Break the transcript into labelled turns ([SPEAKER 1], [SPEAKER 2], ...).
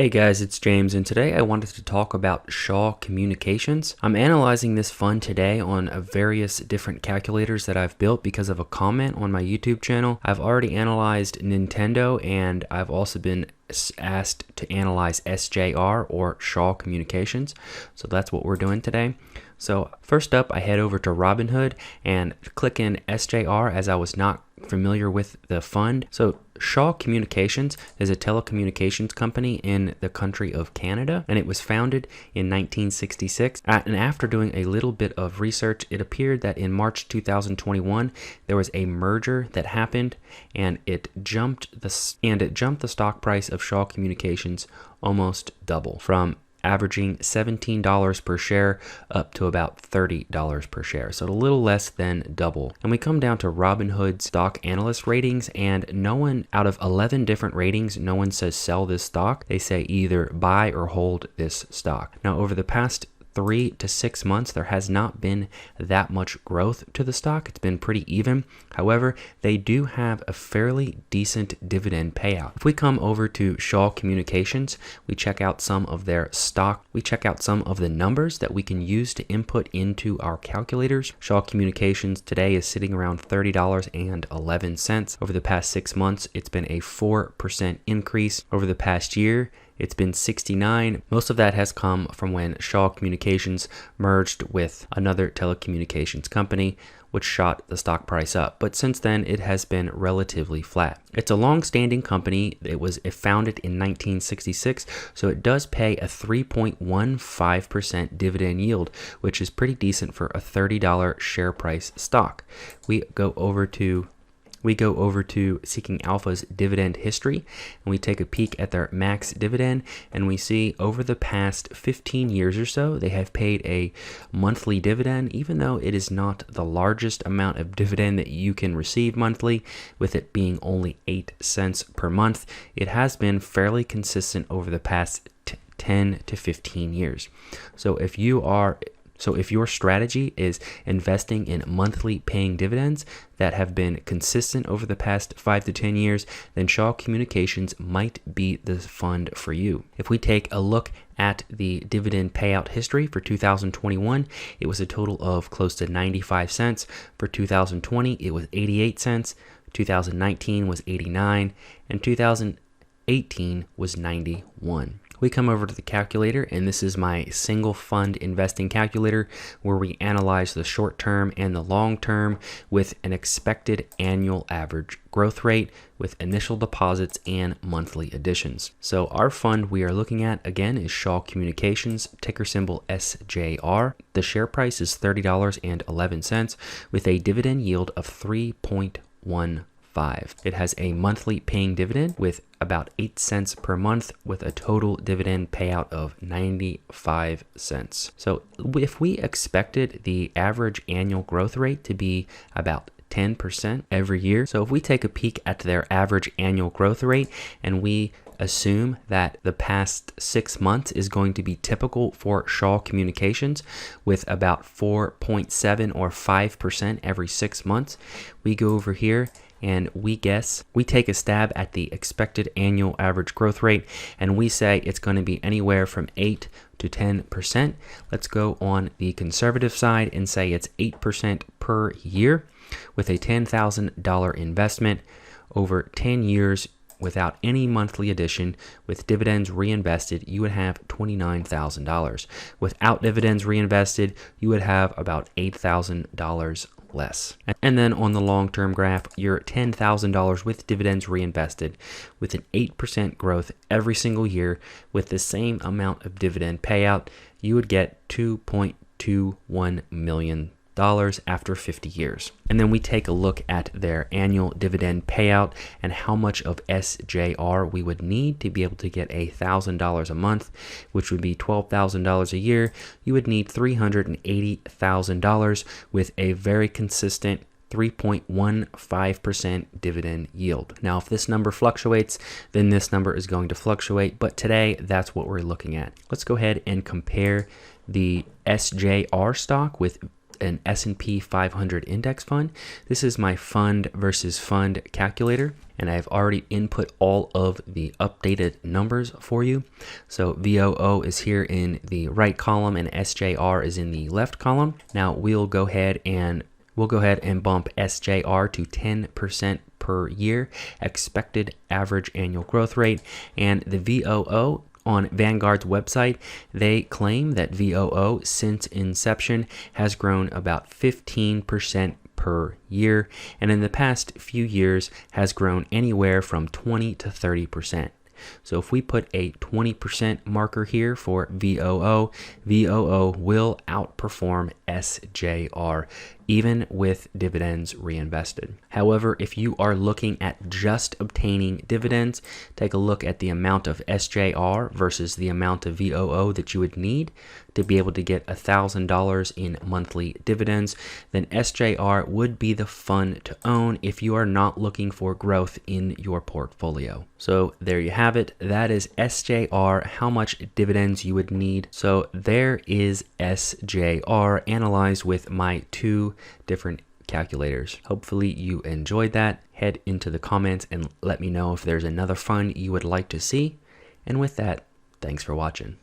[SPEAKER 1] Hey guys, it's James, and today I wanted to talk about Shaw Communications. I'm analyzing this fund today on various different calculators that I've built because of a comment on my YouTube channel. I've already analyzed Nintendo, and I've also been asked to analyze SJR or Shaw Communications. So that's what we're doing today. So first up, I head over to Robinhood and click in SJR as I was not familiar with the fund. So Shaw Communications is a telecommunications company in the country of Canada, and it was founded in 1966. And after doing a little bit of research, it appeared that in March 2021 there was a merger that happened, and it jumped the stock price of Shaw Communications almost double, from averaging $17 per share up to about $30 per share, so a little less than double. And we come down to Robinhood's stock analyst ratings, and no one out of 11 different ratings, no one says sell this stock. They say either buy or hold this stock. Now, over the past 3 to 6 months, there has not been that much growth to the stock. It's been pretty even. However, they do have a fairly decent dividend payout. If we come over to Shaw Communications, we check out some of their stock. We check out some of the numbers that we can use to input into our calculators. Shaw Communications today is sitting around $30.11. Over the past 6 months, it's been a 4% increase. Over the past year, it's been 69. Most of that has come from when Shaw Communications merged with another telecommunications company, which shot the stock price up. But since then, it has been relatively flat. It's a long-standing company. It was founded in 1966, so it does pay a 3.15% dividend yield, which is pretty decent for a $30 share price stock. We go over to Seeking Alpha's dividend history, and we take a peek at their max dividend, and we see over the past 15 years or so, they have paid a monthly dividend, even though it is not the largest amount of dividend that you can receive monthly, with it being only 8 cents per month. It has been fairly consistent over the past 10 to 15 years. So if your strategy is investing in monthly paying dividends that have been consistent over the past 5 to 10 years, then Shaw Communications might be the fund for you. If we take a look at the dividend payout history for 2021, it was a total of close to 95 cents. For 2020, it was 88 cents. 2019 was 89, and 2018 was 91. We come over to the calculator, and this is my single fund investing calculator, where we analyze the short term and the long term with an expected annual average growth rate, with initial deposits and monthly additions. So our fund we are looking at again is Shaw Communications, ticker symbol SJR. The share price is $30.11 with a dividend yield of 3.15. It has a monthly paying dividend with about 8 cents per month, with a total dividend payout of 95 cents. So if we expected the average annual growth rate to be about 10% every year, so if we take a peek at their average annual growth rate and we assume that the past 6 months is going to be typical for Shaw Communications, with about 4.7 or 5% every 6 months, we go over here and we take a stab at the expected annual average growth rate, and we say it's going to be anywhere from 8 to 10%. Let's go on the conservative side and say it's 8% per year with a $10,000 investment over 10 years. Without any monthly addition, with dividends reinvested, you would have $29,000. Without dividends reinvested, you would have about $8,000 less. And then on the long-term graph, you're $10,000 with dividends reinvested, with an 8% growth every single year. With the same amount of dividend payout, you would get $2.21 million after 50 years. And then we take a look at their annual dividend payout and how much of SJR we would need to be able to get $1,000 a month, which would be $12,000 a year. You would need $380,000 with a very consistent 3.15% dividend yield. Now, if this number fluctuates, then this number is going to fluctuate, but today that's what we're looking at. Let's go ahead and compare the SJR stock with an S&P 500 index fund. This is my fund versus fund calculator, and I've already input all of the updated numbers for you. So VOO is here in the right column and SJR is in the left column. Now we'll go ahead and bump SJR to 10% per year, expected average annual growth rate, and the VOO on Vanguard's website, they claim that VOO since inception has grown about 15% per year, and in the past few years has grown anywhere from 20 to 30%. So if we put a 20% marker here for VOO, VOO will outperform SJR, even with dividends reinvested. However, if you are looking at just obtaining dividends, take a look at the amount of SJR versus the amount of VOO that you would need to be able to get $1,000 in monthly dividends, then SJR would be the fund to own if you are not looking for growth in your portfolio. So there you have it. That is SJR, how much dividends you would need. So there is SJR analyzed with my two different calculators. Hopefully you enjoyed that. Head into the comments and let me know if there's another fund you would like to see. And with that, thanks for watching.